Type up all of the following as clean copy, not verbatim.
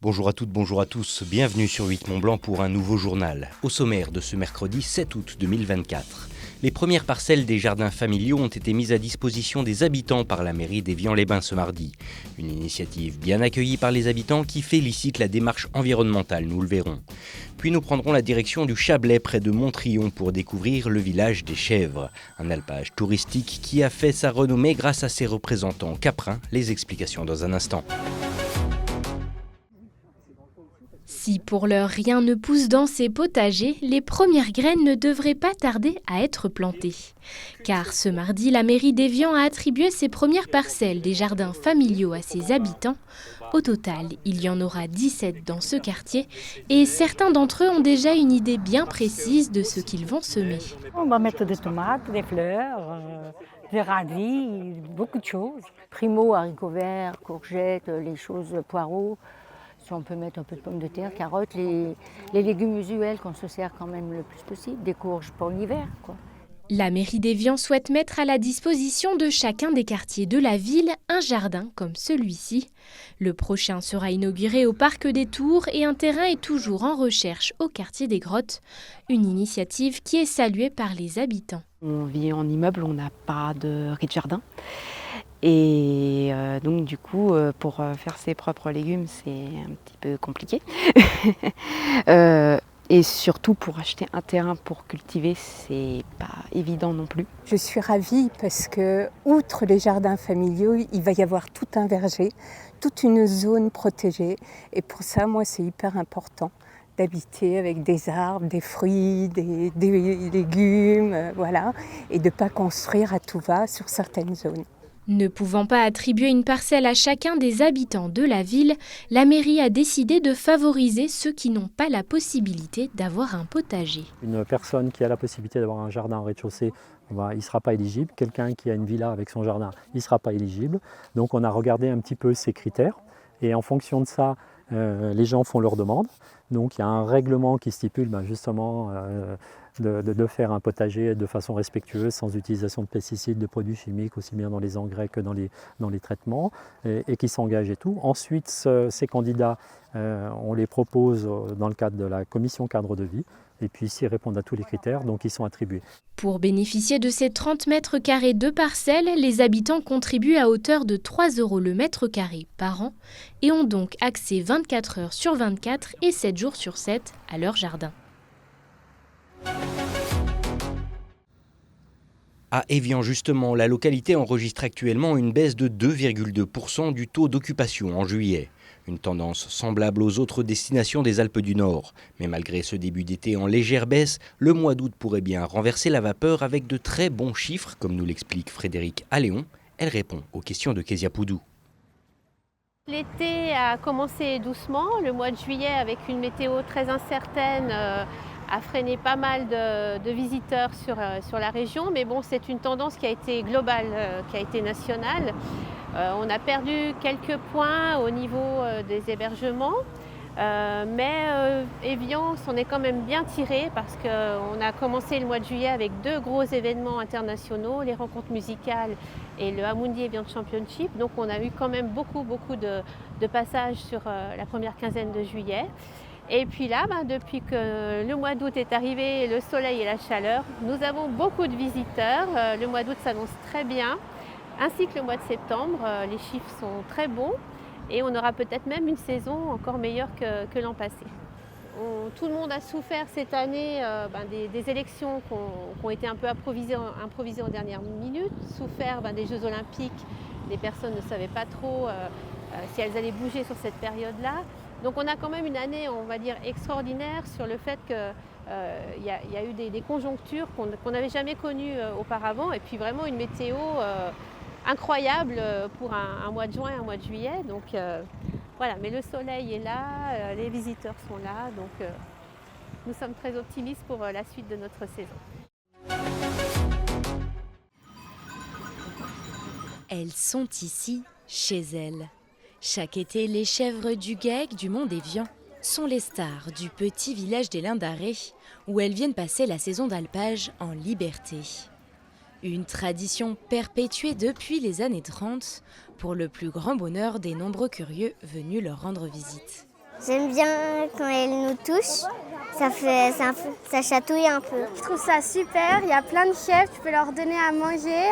Bonjour à toutes, bonjour à tous, bienvenue sur 8 Mont-Blanc pour un nouveau journal. Au sommaire de ce mercredi 7 août 2024. Les premières parcelles des jardins familiaux ont été mises à disposition des habitants par la mairie d'Évian-les-Bains ce mardi. Une initiative bien accueillie par les habitants qui félicite la démarche environnementale, nous le verrons. Puis nous prendrons la direction du Chablais près de Montrion pour découvrir le village des Chèvres. Un alpage touristique qui a fait sa renommée grâce à ses représentants caprins. Les explications dans un instant. Si pour l'heure rien ne pousse dans ces potagers, les premières graines ne devraient pas tarder à être plantées. Car ce mardi, la mairie d'Évian a attribué ses premières parcelles des jardins familiaux à ses habitants. Au total, il y en aura 17 dans ce quartier et certains d'entre eux ont déjà une idée bien précise de ce qu'ils vont semer. On va mettre des tomates, des fleurs, des radis, beaucoup de choses. Primo, haricots verts, courgettes, les choses poireaux. Si on peut mettre un peu de pommes de terre, carottes, les légumes usuels qu'on se sert quand même le plus possible, des courges pour l'hiver, quoi. La mairie d'Évian souhaite mettre à la disposition de chacun des quartiers de la ville un jardin comme celui-ci. Le prochain sera inauguré au Parc des Tours et un terrain est toujours en recherche au quartier des Grottes. Une initiative qui est saluée par les habitants. On vit en immeuble, on n'a pas de rez-de-jardin. Et donc du coup, pour faire ses propres légumes, c'est un petit peu compliqué. Et surtout pour acheter un terrain pour cultiver, c'est pas évident non plus. Je suis ravie parce que, outre les jardins familiaux, il va y avoir tout un verger, toute une zone protégée. Et pour ça, moi, c'est hyper important d'habiter avec des arbres, des fruits, des légumes, voilà, et de ne pas construire à tout va sur certaines zones. Ne pouvant pas attribuer une parcelle à chacun des habitants de la ville, la mairie a décidé de favoriser ceux qui n'ont pas la possibilité d'avoir un potager. Une personne qui a la possibilité d'avoir un jardin en rez-de-chaussée, il ne sera pas éligible. Quelqu'un qui a une villa avec son jardin, il ne sera pas éligible. Donc on a regardé un petit peu ces critères et en fonction de ça, les gens font leurs demandes. Donc il y a un règlement qui stipule justement de faire un potager de façon respectueuse, sans utilisation de pesticides, de produits chimiques, aussi bien dans les engrais que dans les traitements, et qui s'engagent et tout. Ensuite, ces candidats, on les propose dans le cadre de la commission cadre de vie, et puis s'ils répondent à tous les critères, donc ils sont attribués. Pour bénéficier de ces 30 mètres carrés de parcelles, les habitants contribuent à hauteur de 3 € le mètre carré par an et ont donc accès 24 heures sur 24 et 7 jours sur 7 à leur jardin. À Évian justement, la localité enregistre actuellement une baisse de 2,2% du taux d'occupation en juillet. Une tendance semblable aux autres destinations des Alpes du Nord. Mais malgré ce début d'été en légère baisse, le mois d'août pourrait bien renverser la vapeur avec de très bons chiffres, comme nous l'explique Frédéric Alléon. Elle répond aux questions de Kezia Poudou. L'été a commencé doucement, le mois de juillet avec une météo très incertaine a freiné pas mal de visiteurs sur la région, mais bon, c'est une tendance qui a été globale, qui a été nationale. On a perdu quelques points au niveau des hébergements, mais Évian s'en est quand même bien tiré parce qu'on a commencé le mois de juillet avec 2 gros événements internationaux, les rencontres musicales et le Amundi Évian Championship. Donc on a eu quand même beaucoup de passages sur la première quinzaine de juillet. Et puis là, depuis que le mois d'août est arrivé, le soleil et la chaleur, nous avons beaucoup de visiteurs. Le mois d'août s'annonce très bien, ainsi que le mois de septembre. Les chiffres sont très bons et on aura peut-être même une saison encore meilleure que l'an passé. Tout le monde a souffert cette année des élections qui ont été un peu improvisées en dernière minute, souffert des Jeux Olympiques. Les personnes ne savaient pas trop si elles allaient bouger sur cette période-là. Donc on a quand même une année, on va dire, extraordinaire sur le fait qu'il y a eu des conjonctures qu'on n'avait jamais connues auparavant et puis vraiment une météo incroyable pour un mois de juin et un mois de juillet. Donc voilà, mais le soleil est là, les visiteurs sont là, donc nous sommes très optimistes pour la suite de notre saison. Elles sont ici, chez elles. Chaque été, les chèvres du GAEC du Mont d'Évian sont les stars du petit village des Lins d'Arrée, où elles viennent passer la saison d'alpage en liberté. Une tradition perpétuée depuis les années 30, pour le plus grand bonheur des nombreux curieux venus leur rendre visite. J'aime bien quand elles nous touchent, ça chatouille un peu. Je trouve ça super, il y a plein de chèvres, tu peux leur donner à manger.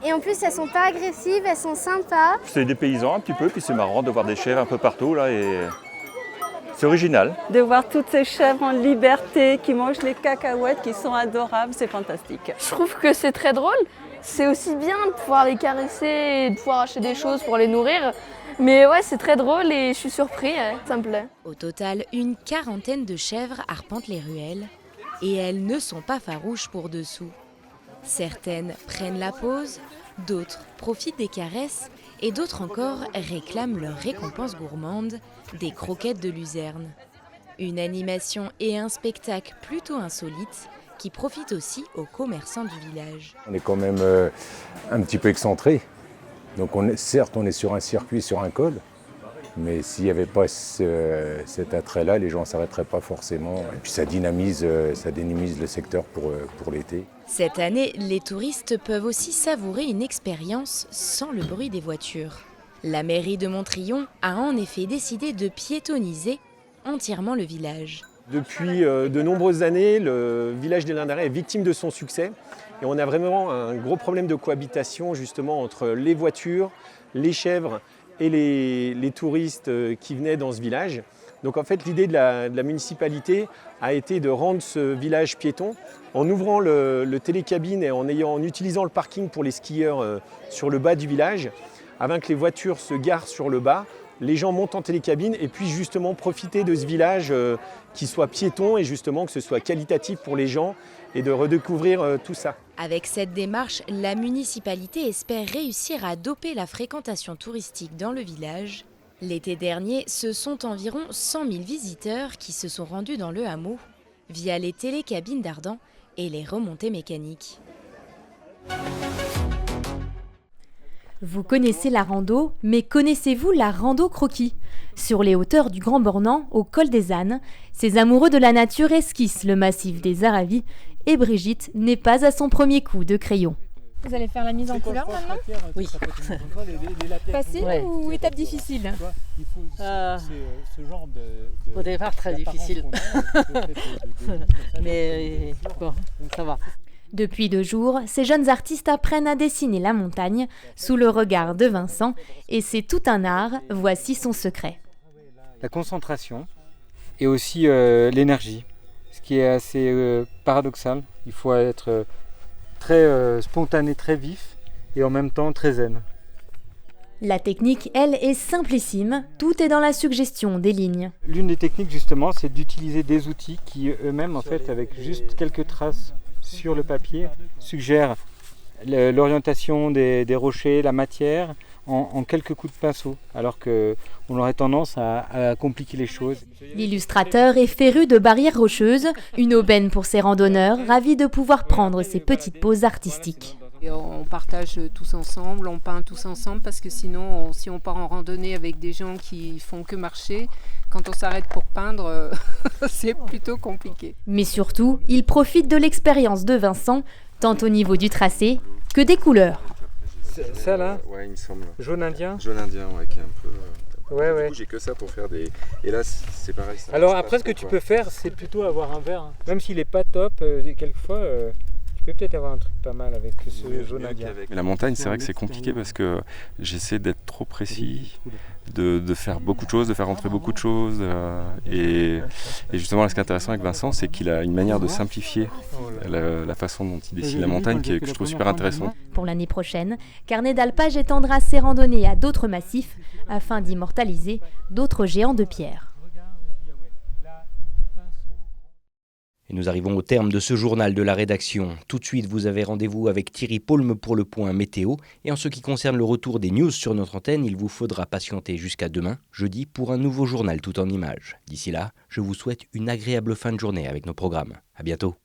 Et en plus, elles sont pas agressives, elles sont sympas. C'est des paysans un petit peu, puis c'est marrant de voir des chèvres un peu partout là et c'est original. De voir toutes ces chèvres en liberté qui mangent les cacahuètes qui sont adorables, c'est fantastique. Je trouve que c'est très drôle. C'est aussi bien de pouvoir les caresser et de pouvoir acheter des choses pour les nourrir. Mais ouais, c'est très drôle et je suis surpris, ça me plaît. Au total, une quarantaine de chèvres arpentent les ruelles et elles ne sont pas farouches pour dessous. Certaines prennent la pause, d'autres profitent des caresses et d'autres encore réclament leur récompense gourmande, des croquettes de luzerne. Une animation et un spectacle plutôt insolites qui profitent aussi aux commerçants du village. On est quand même un petit peu excentré. Donc certes, on est sur un circuit, sur un col, mais s'il n'y avait pas cet attrait-là, les gens ne s'arrêteraient pas forcément. Et puis ça dynamise le secteur pour l'été. Cette année, les touristes peuvent aussi savourer une expérience sans le bruit des voitures. La mairie de Montriond a en effet décidé de piétoniser entièrement le village. Depuis de nombreuses années, le village des Lindarets est victime de son succès. Et on a vraiment un gros problème de cohabitation justement entre les voitures, les chèvres et les touristes qui venaient dans ce village. Donc en fait, l'idée de la municipalité a été de rendre ce village piéton en ouvrant le télécabine et en utilisant le parking pour les skieurs sur le bas du village, afin que les voitures se garent sur le bas. Les gens montent en télécabine et puis justement profiter de ce village qui soit piéton et justement que ce soit qualitatif pour les gens et de redécouvrir tout ça. Avec cette démarche, la municipalité espère réussir à doper la fréquentation touristique dans le village. L'été dernier, ce sont environ 100 000 visiteurs qui se sont rendus dans le hameau via les télécabines d'Ardan et les remontées mécaniques. Vous connaissez la rando, mais connaissez-vous la rando croquis ? Sur les hauteurs du Grand Bornand, au col des Ânes, ces amoureux de la nature esquissent le massif des Aravis et Brigitte n'est pas à son premier coup de crayon. Vous allez faire la mise en couleur maintenant ? Oui. Facile ou étape difficile ? Au départ, très difficile. Mais bon, ça va. Depuis 2 jours, ces jeunes artistes apprennent à dessiner la montagne sous le regard de Vincent et c'est tout un art, voici son secret. La concentration et aussi l'énergie, ce qui est assez paradoxal. Il faut être très spontané, très vif et en même temps très zen. La technique, elle, est simplissime, tout est dans la suggestion des lignes. L'une des techniques justement, c'est d'utiliser des outils qui eux-mêmes, en fait, avec juste quelques traces sur le papier, suggèrent l'orientation des rochers, la matière, en quelques coups de pinceau, alors qu'on aurait tendance à compliquer les choses. L'illustrateur est féru de barrières rocheuses, une aubaine pour ses randonneurs, ravis de pouvoir prendre ces petites pauses artistiques. Et on partage tous ensemble, on peint tous ensemble, parce que sinon, si on part en randonnée avec des gens qui font que marcher, quand on s'arrête pour peindre, c'est plutôt compliqué. Mais surtout, il profite de l'expérience de Vincent, tant au niveau du tracé que des couleurs. Ça là, ouais, il me semble. Jaune indien. Jaune indien, ouais, qui est un peu. Ouais. Du coup, j'ai que ça pour faire des. Et là, c'est pareil. Ça alors après, ce que tu peux faire, c'est plutôt avoir un vert. Hein. Même s'il est pas top, quelquefois, tu peux peut-être avoir un truc pas mal avec ce jaune indien. Mais la montagne, c'est vrai que c'est compliqué parce que j'essaie d'être trop précis, de faire beaucoup de choses, de faire rentrer beaucoup de choses. Et justement, ce qui est intéressant avec Vincent, c'est qu'il a une manière de simplifier la façon dont il dessine la montagne que je trouve super intéressante. Pour l'année prochaine, Carnet d'Alpage étendra ses randonnées à d'autres massifs afin d'immortaliser d'autres géants de pierre. Et nous arrivons au terme de ce journal de la rédaction. Tout de suite, vous avez rendez-vous avec Thierry Paulme pour le point météo. Et en ce qui concerne le retour des news sur notre antenne, il vous faudra patienter jusqu'à demain, jeudi, pour un nouveau journal tout en images. D'ici là, je vous souhaite une agréable fin de journée avec nos programmes. À bientôt.